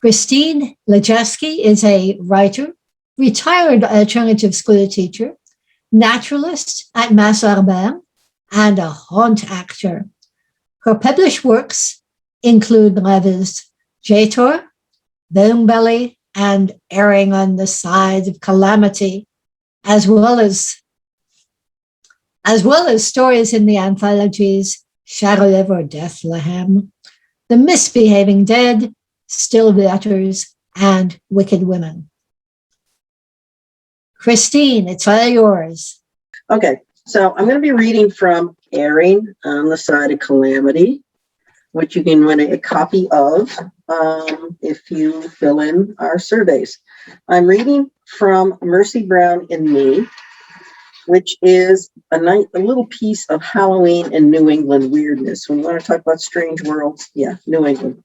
Christine Lajewski is a writer, retired alternative school teacher, naturalist at Mass Arbor, and a haunt actor. Her published works include novels Jator, Bone Belly, and Erring on the Side of Calamity, as well as stories in the anthologies Shadow Over Bethlehem, The Misbehaving Dead, Still Letters, and Wicked Women. Christine, it's all yours. Okay, so I'm going to be reading from Erring on the Side of Calamity, which you can win a copy of if you fill in our surveys. I'm reading from Mercy Brown and Me, which is a little piece of Halloween and New England weirdness. When you want to talk about strange worlds, yeah, New England.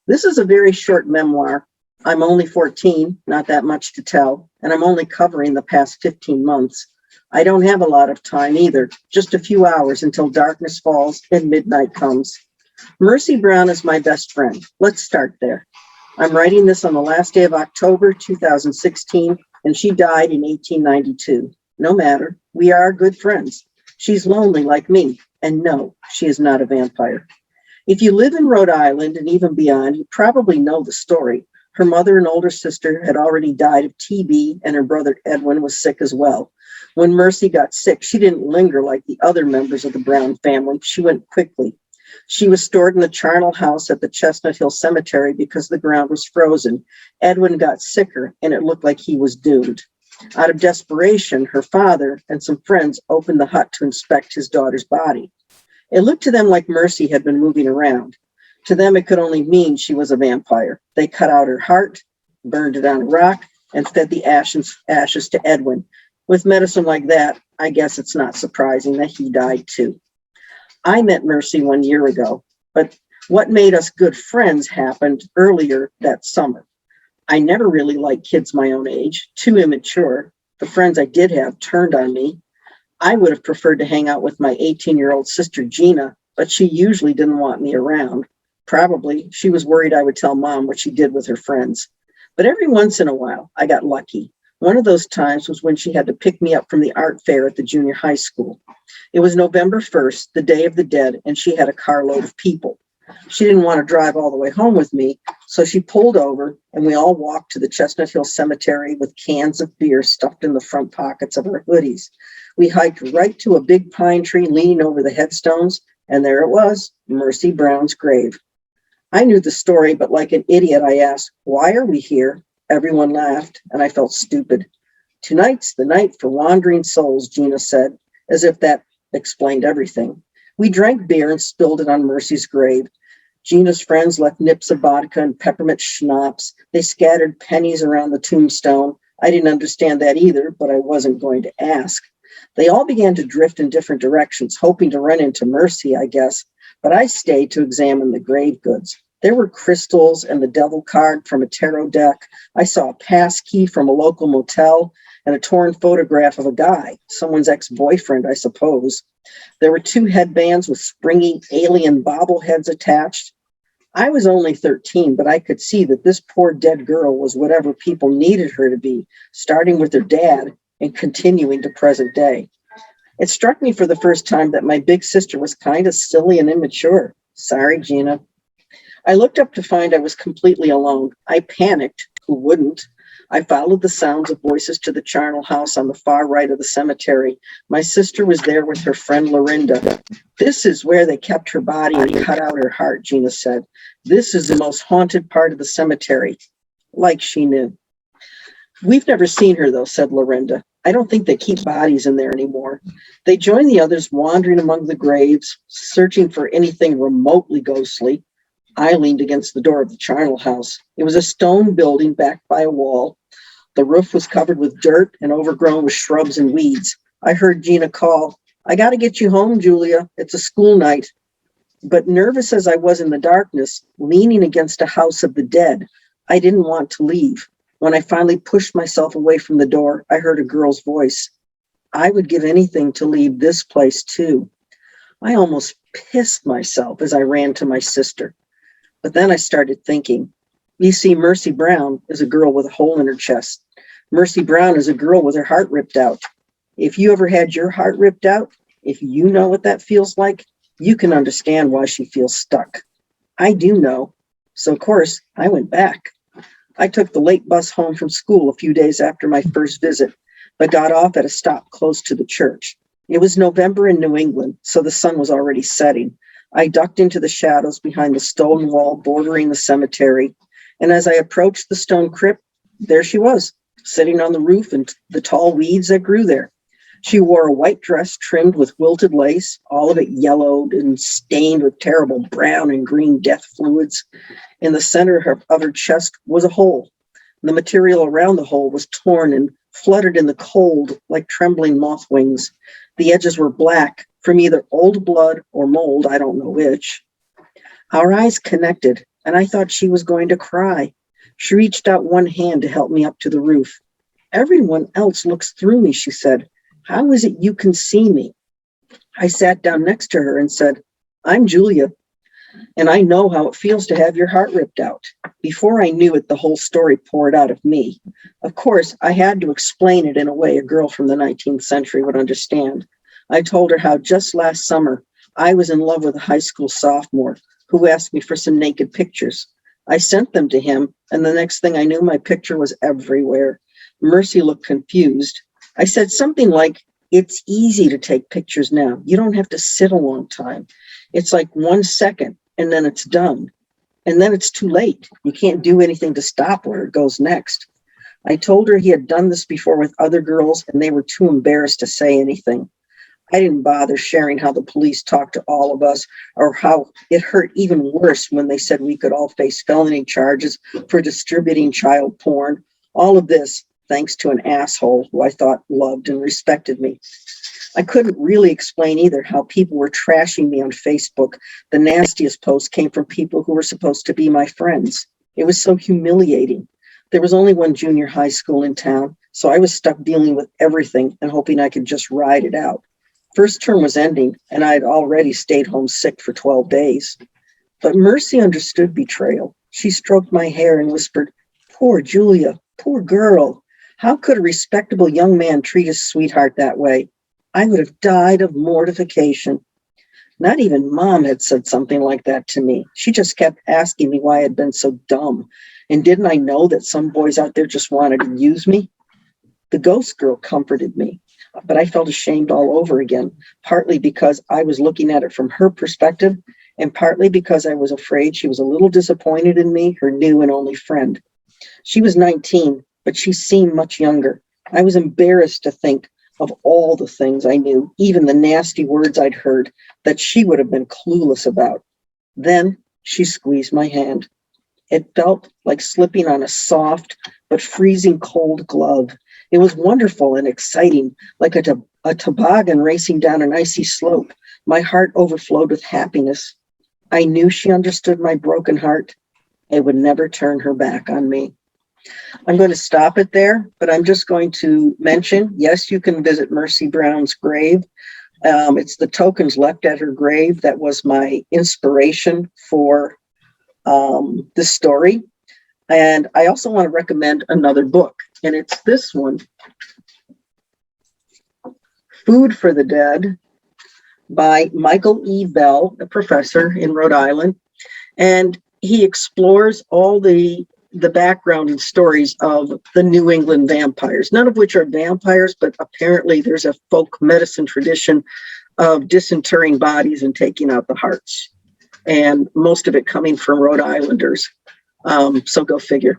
This is a very short memoir. I'm only 14, not that much to tell, and I'm only covering the past 15 months. I don't have a lot of time either, just a few hours until darkness falls and midnight comes. Mercy Brown is my best friend. Let's start there. I'm writing this on the last day of October 2016, and she died in 1892. No matter, we are good friends. She's lonely like me, and no, she is not a vampire. If you live in Rhode Island and even beyond, you probably know the story. Her mother and older sister had already died of TB, and her brother Edwin was sick as well. When Mercy got sick, she didn't linger like the other members of the Brown family. She went quickly. She was stored in the charnel house at the Chestnut Hill Cemetery because the ground was frozen. Edwin got sicker, and it looked like he was doomed. Out of desperation, her father and some friends opened the hut to inspect his daughter's body. It looked to them like Mercy had been moving around. To them, it could only mean she was a vampire. They cut out her heart, burned it on a rock, and fed the ashes to Edwin. With medicine like that, I guess it's not surprising that he died too. I met Mercy 1 year ago, but what made us good friends happened earlier that summer. I never really liked kids my own age, too immature. The friends I did have turned on me. I would have preferred to hang out with my 18-year-old sister, Gina, but she usually didn't want me around. Probably she was worried I would tell Mom what she did with her friends. But every once in a while, I got lucky. One of those times was when she had to pick me up from the art fair at the junior high school. It was November 1st, the Day of the Dead, and she had a carload of people. She didn't want to drive all the way home with me, so she pulled over, and we all walked to the Chestnut Hill Cemetery with cans of beer stuffed in the front pockets of our hoodies. We hiked right to a big pine tree leaning over the headstones, and there it was, Mercy Brown's grave. I knew the story, but like an idiot, I asked, "Why are we here?" Everyone laughed, and I felt stupid. "Tonight's the night for wandering souls," Gina said, as if that explained everything. We drank beer and spilled it on Mercy's grave. Gina's friends left nips of vodka and peppermint schnapps. They scattered pennies around the tombstone. I didn't understand that either, but I wasn't going to ask. They all began to drift in different directions, hoping to run into Mercy, I guess, but I stayed to examine the grave goods. There were crystals and the devil card from a tarot deck. I saw a pass key from a local motel and a torn photograph of a guy, someone's ex-boyfriend, I suppose. There were 2 headbands with springy alien bobbleheads attached. I was only 13, but I could see that this poor dead girl was whatever people needed her to be, starting with her dad and continuing to present day. It struck me for the first time that my big sister was kind of silly and immature. Sorry, Gina. I looked up to find I was completely alone. I panicked. Who wouldn't? I followed the sounds of voices to the charnel house on the far right of the cemetery. My sister was there with her friend Lorinda. "This is where they kept her body and cut out her heart," Gina said. "This is the most haunted part of the cemetery." Like she knew. "We've never seen her, though," said Lorinda. "I don't think they keep bodies in there anymore." They joined the others wandering among the graves, searching for anything remotely ghostly. I leaned against the door of the charnel house. It was a stone building backed by a wall. The roof was covered with dirt and overgrown with shrubs and weeds. I heard Gina call, "I got to get you home, Julia. It's a school night." But nervous as I was in the darkness, leaning against a house of the dead, I didn't want to leave. When I finally pushed myself away from the door, I heard a girl's voice. "I would give anything to leave this place too." I almost pissed myself as I ran to my sister. But then I started thinking, You see, Mercy Brown is a girl with a hole in her chest. Mercy Brown is a girl with her heart ripped out. If you ever had your heart ripped out, if you know what that feels like, you can understand why she feels stuck. I do know. So, of course, I went back. I took the late bus home from school a few days after my first visit, but got off at a stop close to the church. It was November in New England, so the sun was already setting. I ducked into the shadows behind the stone wall bordering the cemetery, and as I approached the stone crypt, there she was, sitting on the roof in the tall weeds that grew there. She wore a white dress trimmed with wilted lace, all of it yellowed and stained with terrible brown and green death fluids. In the center of her chest was a hole. The material around the hole was torn and fluttered in the cold like trembling moth wings. The edges were black from either old blood or mold, I don't know which. Our eyes connected, and I thought she was going to cry. She reached out one hand to help me up to the roof. "Everyone else looks through me," she said. "How is it you can see me?" I sat down next to her and said, "I'm Julia, and I know how it feels to have your heart ripped out." Before I knew it, the whole story poured out of me. Of course, I had to explain it in a way a girl from the 19th century would understand. I told her how just last summer I was in love with a high school sophomore who asked me for some naked pictures. I sent them to him, and the next thing I knew, my picture was everywhere. Mercy looked confused. I said something like, "It's easy to take pictures now. You don't have to sit a long time. It's like 1 second, and then it's done. And then it's too late. You can't do anything to stop where it goes next." I told her he had done this before with other girls, and they were too embarrassed to say anything. I didn't bother sharing how the police talked to all of us, or how it hurt even worse when they said we could all face felony charges for distributing child porn. All of this thanks to an asshole who I thought loved and respected me. I couldn't really explain either how people were trashing me on Facebook. The nastiest posts came from people who were supposed to be my friends. It was so humiliating. There was only one junior high school in town, so I was stuck dealing with everything and hoping I could just ride it out. First term was ending, and I had already stayed home sick for 12 days. But Mercy understood betrayal. She stroked my hair and whispered, "Poor Julia, poor girl. How could a respectable young man treat his sweetheart that way? I would have died of mortification." Not even Mom had said something like that to me. She just kept asking me why I had been so dumb. And didn't I know that some boys out there just wanted to use me? The ghost girl comforted me, but I felt ashamed all over again, partly because I was looking at it from her perspective, and partly because I was afraid she was a little disappointed in me, her new and only friend. She was 19, but she seemed much younger. I was embarrassed to think of all the things I knew, even the nasty words I'd heard, that she would have been clueless about. Then she squeezed my hand. It felt like slipping on a soft but freezing cold glove. It was wonderful and exciting, like a toboggan racing down an icy slope. My heart overflowed with happiness. I knew she understood my broken heart and would never turn her back on me. I'm going to stop it there, but I'm just going to mention, yes, you can visit Mercy Brown's grave. It's the tokens left at her grave that was my inspiration for this story. And I also want to recommend another book, and it's this one, Food for the Dead, by Michael E. Bell, a professor in Rhode Island. And he explores all the background and stories of the New England vampires, none of which are vampires, but apparently there's a folk medicine tradition of disinterring bodies and taking out the hearts, and most of it coming from Rhode Islanders. So go figure.